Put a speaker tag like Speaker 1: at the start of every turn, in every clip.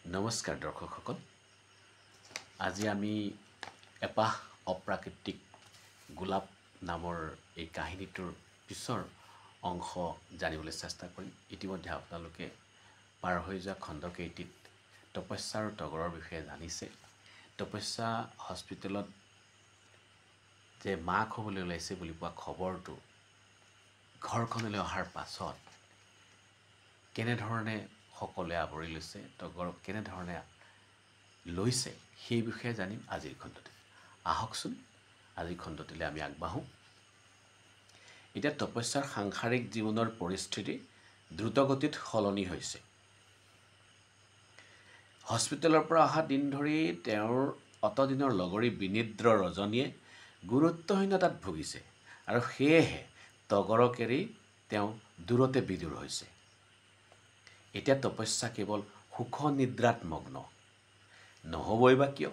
Speaker 1: নমস্কাৰ দৰ্শকসকল। আজি আমি এপাহ অপ্ৰাকৃতিক গোলাপ নামৰ এই কাহিনীটোৰ পিছৰ অংশ জানিবলৈ চেষ্টা কৰিম। ইতিমধ্যে আপোনালোকে পাৰ হৈ যোৱা খণ্ডকেইটিত তপস্যা আৰু তগৰৰ বিষয়ে জানিছে। তপস্যা হস্পিটেলত যে মাক হ'বলৈ ওলাইছে বুলি পোৱা খবৰটো ঘৰখনলৈ অহাৰ পাছত কেনেধৰণে সকলোৱে আৱৰি লৈছে, তগৰক কেনেধৰণে লৈছে, সেই বিষয়ে জানিম আজিৰ খণ্ডটিত। আহকচোন আজিৰ খণ্ডটিলৈ আমি আগবাঢ়োঁ। এতিয়া তপস্যাৰ সাংসাৰিক জীৱনৰ পৰিস্থিতি দ্ৰুতগতিত সলনি হৈছে। হস্পিটেলৰ পৰা অহা দিন ধৰি তেওঁৰ অতদিনৰ লগৰী বিনিদ্ৰ ৰজনীয়ে গুৰুত্বহীনতাত ভুগিছে আৰু সেয়েহে তগৰক এৰি তেওঁ দূৰতে বিদূৰ হৈছে। এতিয়া তপস্যা কেৱল সুখ নিদ্ৰাত মগ্ন। নহ'বই বা কিয়?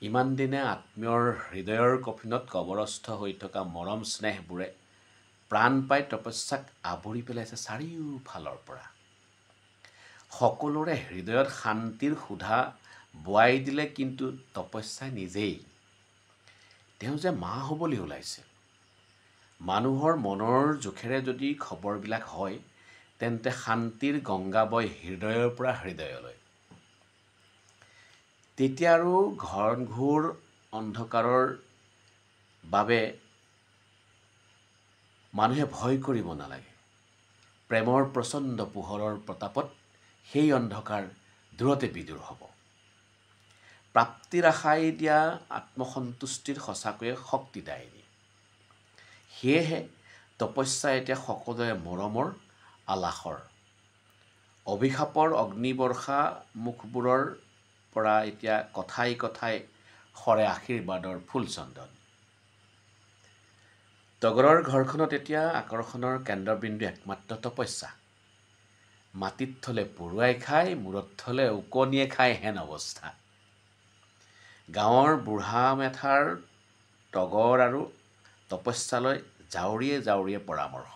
Speaker 1: ইমান দিনে আত্মীয়ৰ হৃদয়ৰ কফিনত কবৰস্থ হৈ থকা মৰম স্নেহবোৰে প্ৰাণ পাই তপস্যাক আৱৰি পেলাইছে চাৰিওফালৰ পৰা। সকলোৰে হৃদয়ত শান্তিৰ সুধা বোৱাই দিলে কিন্তু তপস্যাই নিজেই। তেওঁ যে মা হ'বলৈ ওলাইছে। মানুহৰ মনৰ জোখেৰে যদি খবৰবিলাক হয়, তেন্তে শান্তিৰ গংগা বয় হৃদয়ৰ পৰা হৃদয়লৈ। তেতিয়া আৰু ঘনঘোৰ অন্ধকাৰৰ বাবে মানুহে ভয় কৰিব নালাগে। প্ৰেমৰ প্ৰচণ্ড পোহৰৰ প্ৰতাপত সেই অন্ধকাৰ দূৰতে বিদূৰ হ'ব। প্ৰাপ্তিৰ আশাই দিয়া আত্মসন্তুষ্টিৰ সঁচাকৈয়ে শক্তিদায়িনী। সেয়েহে তপস্যা এতিয়া সকলোৰে মৰমৰ আলাসৰ। অভিশাপৰ অগ্নিবৰ্ষা মুখবোৰৰ পৰা এতিয়া কথাই কথাই সৰে আশীৰ্বাদৰ ফুলচন্দন। তগৰৰ ঘৰখনত এতিয়া আকৰ্ষণৰ কেন্দ্ৰবিন্দু একমাত্ৰ তপস্যা। মাটিত থলে পৰুৱাই খায়, মূৰত থলে ওকণিয়ে খায় হেন অৱস্থা। গাঁৱৰ বুঢ়া মেথাৰ তগৰ আৰু তপস্যালৈ জাউৰিয়ে জাউৰিয়ে পৰামৰ্শ।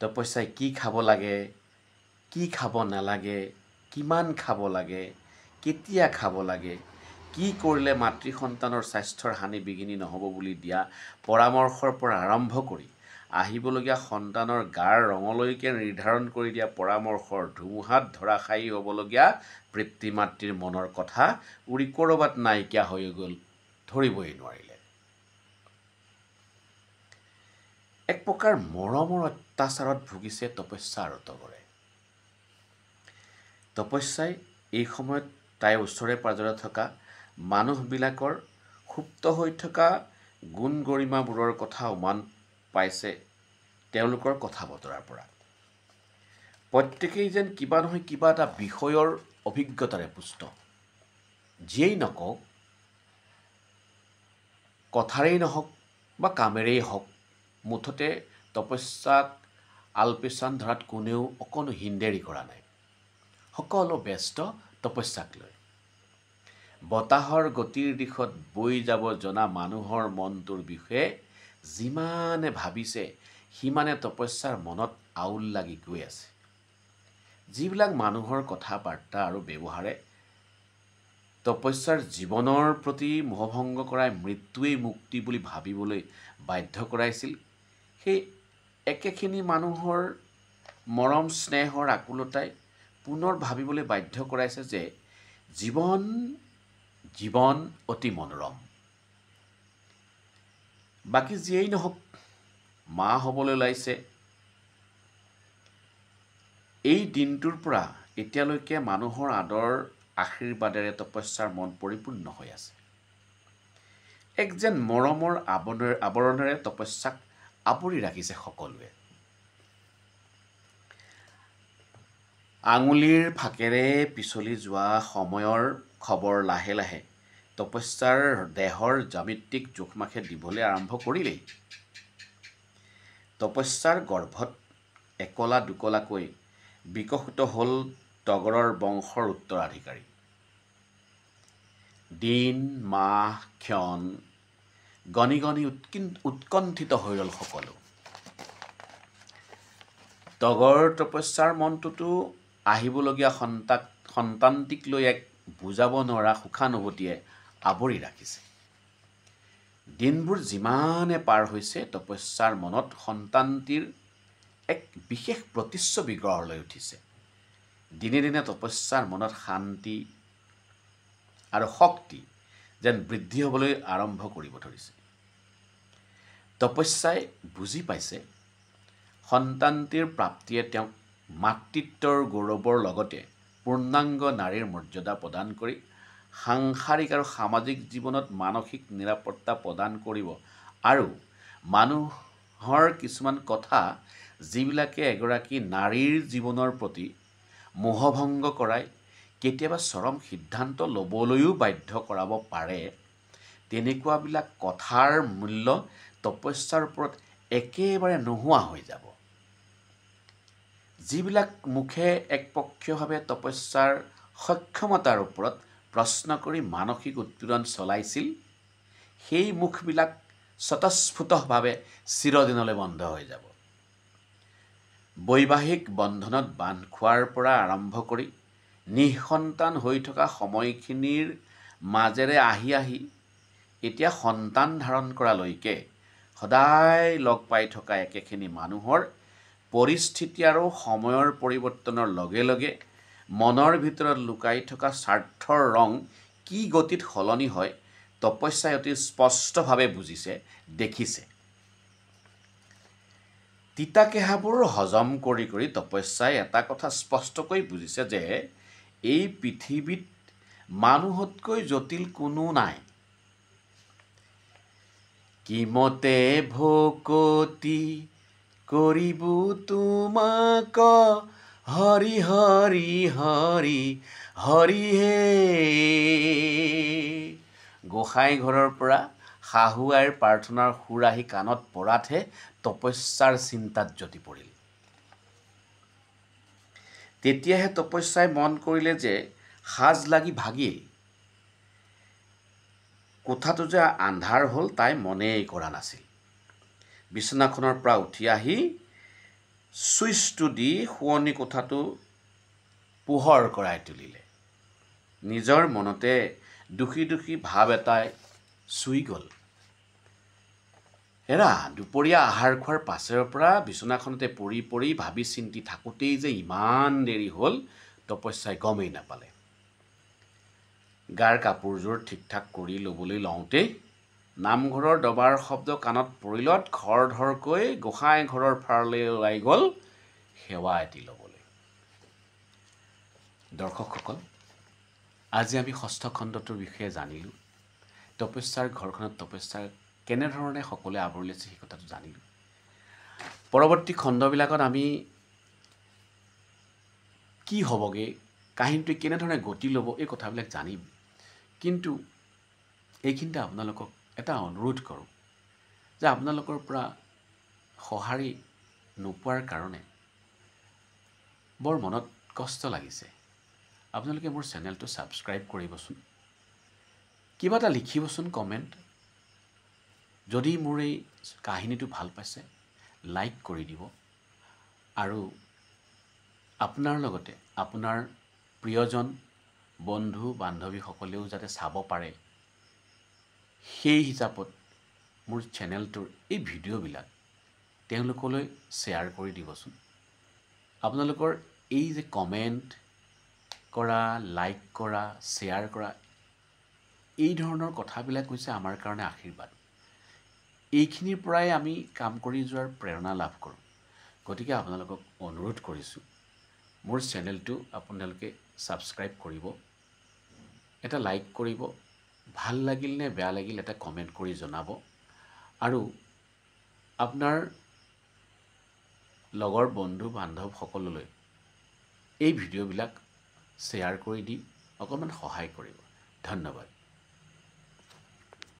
Speaker 1: তপস্যাই কি খাব লাগে, কি খাব নালাগে, কিমান খাব লাগে, কেতিয়া খাব লাগে, কি কৰিলে মাতৃ সন্তানৰ স্বাস্থ্যৰ হানি বিঘিনি নহ'ব বুলি দিয়া পৰামৰ্শৰ পৰা আৰম্ভ কৰি আহিবলগীয়া সন্তানৰ গাৰ ৰঙলৈকে নিৰ্ধাৰণ কৰি দিয়া পৰামৰ্শৰ ধুমুহাত ধৰাশায়ী হ'বলগীয়া পিতৃ মাতৃৰ মনৰ কথা উৰি ক'ৰবাত নাইকিয়া হৈ গ'ল, ধৰিবই নোৱাৰিলে। এক প্ৰকাৰ মৰমৰ অত্যাচাৰত ভুগিছে তপস্যা আৰু তগৰে। তপস্যাই এই সময়ত তাইৰ ওচৰে পাজৰে থকা মানুহবিলাকৰ সুপ্ত হৈ থকা গুণ গৰিমাবোৰৰ কথা উমান পাইছে তেওঁলোকৰ কথা বতৰাৰ পৰা। প্ৰত্যেকেই যেন কিবা নহয় কিবা এটা বিষয়ৰ অভিজ্ঞতাৰে পুষ্ট। যিয়েই নকওক, কথাৰেই নহওক বা কামেৰেই হওক, মুঠতে তপস্যাক আলপৈচান ধৰাত কোনেও অকণো হিন্দেৰি কৰা নাই। সকলো ব্যস্ত তপস্যাক লৈ। বতাহৰ গতিৰ দিশত বৈ যাব জনা মানুহৰ মনটোৰ বিষয়ে যিমানে ভাবিছে, সিমানে তপস্যাৰ মনত আউল লাগি গৈ আছে। যিবিলাক মানুহৰ কথা বাৰ্তা আৰু ব্যৱহাৰে তপস্যাৰ জীৱনৰ প্ৰতি মোহভংগ কৰাই মৃত্যুৱেই মুক্তি বুলি ভাবিবলৈ বাধ্য কৰাইছিল, সেই একেখিনি মানুহৰ মৰম স্নেহৰ আকুলতাই পুনৰ ভাবিবলৈ বাধ্য কৰাইছে যে জীৱন অতি মনোৰম। বাকী যিয়েই নহওক, মা হ'বলৈ ওলাইছে। এই দিনটোৰ পৰা এতিয়ালৈকে মানুহৰ আদৰ আশীৰ্বাদেৰে তপস্যাৰ মন পৰিপূৰ্ণ হৈ আছে। এক যেন মৰমৰ আৱৰণেৰে তপস্যাক আৱৰি ৰাখিছে সকলোৱে। আঙুলিৰ ফাকেৰে পিছলি যোৱা সময়ৰ খবৰ লাহে লাহে তপস্যাৰ দেহৰ জ্যামিতিক জোখমাখে দিবলৈ আৰম্ভ কৰিলেই। তপস্যাৰ গৰ্ভত একলা দুকলাকৈ বিকশিত হ'ল তগৰৰ বংশৰ উত্তৰাধিকাৰী। দিন মাহ ক্ষণ গণি গণি উৎকণ্ঠিত হৈ ৰ'ল সকলো। তগৰ তপস্যাৰ মনটোতো আহিবলগীয়া সন্তানটিক লৈ এক বুজাব নোৱাৰা সুখানুভূতিয়ে আৱৰি ৰাখিছে। দিনবোৰ যিমানে পাৰ হৈছে তপস্যাৰ মনত সন্তানটিৰ এক বিশেষ প্ৰতিচ্ছবি গঢ় লৈ উঠিছে। দিনে দিনে তপস্যাৰ মনত শান্তি আৰু শক্তি যেন বৃদ্ধি হ'বলৈ আৰম্ভ কৰিব ধৰিছে। তপস্যাই বুজি পাইছে সন্তানটিৰ প্ৰাপ্তিয়ে তেওঁক মাতৃত্বৰ গৌৰৱৰ লগতে পূৰ্ণাংগ নাৰীৰ মৰ্যাদা প্ৰদান কৰি সাংসাৰিক আৰু সামাজিক জীৱনত মানসিক নিৰাপত্তা প্ৰদান কৰিব আৰু মানুহৰ কিছুমান কথা যিবিলাকে এগৰাকী নাৰীৰ জীৱনৰ প্ৰতি মোহভংগ কৰাই কেতিয়াবা চৰম সিদ্ধান্ত ল'বলৈও বাধ্য কৰাব পাৰে, তেনেকুৱাবিলাক কথাৰ মূল্য তপস্যাৰ ওপৰত একেবাৰে নোহোৱা হৈ যাব। যিবিলাক মুখে একপক্ষীয়ভাৱে তপস্যাৰ সক্ষমতাৰ ওপৰত প্ৰশ্ন কৰি মানসিক উৎপীড়ন চলাইছিল, সেই মুখবিলাক স্বতঃস্ফূৰ্তভাৱে চিৰদিনলৈ বন্ধ হৈ যাব। বৈবাহিক বন্ধনত বান্ধ খোৱাৰ পৰা আৰম্ভ কৰি নিঃসন্তান হৈ থকা সময়খিনিৰ মাজেৰে আহি আহি এতিয়া সন্তান ধাৰণ কৰালৈকে সদায় লগ পাই থকা একেখিনি মানুহৰ পৰিস্থিতি আৰু সময়ৰ পৰিৱৰ্তনৰ লগে লগে মনৰ ভিতৰত লুকাই থকা স্বাৰ্থৰ ৰং কি গতিত সলনি হয় তপস্যাই অতি স্পষ্টভাৱে বুজিছে, দেখিছে। তিতাকেঁহাবোৰ হজম কৰি কৰি তপস্যাই এটা কথা স্পষ্টকৈ বুজিছে যে এই পৃথিৱীত মানুহতকৈ জটিল কোনো নাই। কিমতে ভকতি কৰিবু তোমাক হৰি হৰি হৰি হৰি হে। গোসাঁই ঘৰৰ পৰা শাহু আইৰ প্ৰাৰ্থনাৰ সুৰ আহি কাণত পৰাতহে তপস্যাৰ চিন্তাত জ্যোতি পৰিল। তেতিয়াহে তপস্যাই মন কৰিলে যে সাজ লাগি ভাগিল কোঠাটো যে আন্ধাৰ হ'ল তাই মনেই কৰা নাছিল। বিচনাখনৰ পৰা উঠি আহি ছুইচটো দি শোৱনি কোঠাটো পোহৰ কৰাই তুলিলে। নিজৰ মনতে দুখী দুখী ভাৱ এটাই চুই গ'ল। দুপৰীয়া আহাৰ খোৱাৰ পাছৰে পৰা বিচনাখনতে পৰি পৰি ভাবি চিন্তি থাকোঁতেই যে ইমান দেৰি হ'ল তপস্যাই গমেই নাপালে। গাৰ কাপোৰযোৰ ঠিক ঠাক কৰি ল'বলৈ লওঁতেই নামঘৰৰ দবাৰ শব্দ কাণত পৰিলত খৰধৰকৈ গোসাঁই ঘৰৰ ফাললৈ ওলাই গ'ল সেৱা এটি ল'বলৈ। দৰ্শকসকল, আজি আমি ষষ্ঠ খণ্ডটোৰ বিষয়ে জানিলোঁ। তপস্যাৰ ঘৰখনত তপস্যাৰ কেনেধৰণে সকলোৱে আৱৰি লৈছে সেই কথাটো জানিলোঁ। পৰৱৰ্তী খণ্ডবিলাকত আমি কি হ'বগৈ, কাহিনীটোৱে কেনেধৰণে গতি ল'ব এই কথাবিলাক জানিম। কিন্তু এইখিনিতে আপোনালোকক এটা অনুৰোধ কৰোঁ যে আপোনালোকৰ পৰা সঁহাৰি নোপোৱাৰ কাৰণে বৰ মনত কষ্ট লাগিছে। আপোনালোকে মোৰ চেনেলটো ছাবস্ক্ৰাইব কৰিবচোন, কিবা এটা লিখিবচোন কমেণ্ট। যদি মোৰ এই কাহিনীটো ভাল পাইছে লাইক কৰি দিব আৰু আপোনাৰ লগতে আপোনাৰ প্ৰিয়জন বন্ধু বান্ধৱীসকলেও যাতে চাব পাৰে সেই হিচাপত মোৰ চেনেলটোৰ এই ভিডিঅ'বিলাক তেওঁলোকলৈ শ্বেয়াৰ কৰি দিবচোন। আপোনালোকৰ এই যে কমেণ্ট কৰা, লাইক কৰা, শ্বেয়াৰ কৰা, এই ধৰণৰ কথাবিলাক হৈছে আমাৰ কাৰণে আশীৰ্বাদ। এইখিনিৰ পৰাই আমি কাম কৰি যোৱাৰ প্ৰেৰণা লাভ কৰোঁ। গতিকে আপোনালোকক অনুৰোধ কৰিছোঁ মোৰ চেনেলটো আপোনালোকে ছাবস্ক্ৰাইব কৰিব, এটা লাইক কৰিব, ভাল লাগিল নে বেয়া লাগিল এটা কমেণ্ট কৰি জনাব আৰু আপোনাৰ লগৰ বন্ধু বান্ধৱসকললৈ এই ভিডিঅ'বিলাক শ্বেয়াৰ কৰি দি অকণমান সহায় কৰিব। ধন্যবাদ।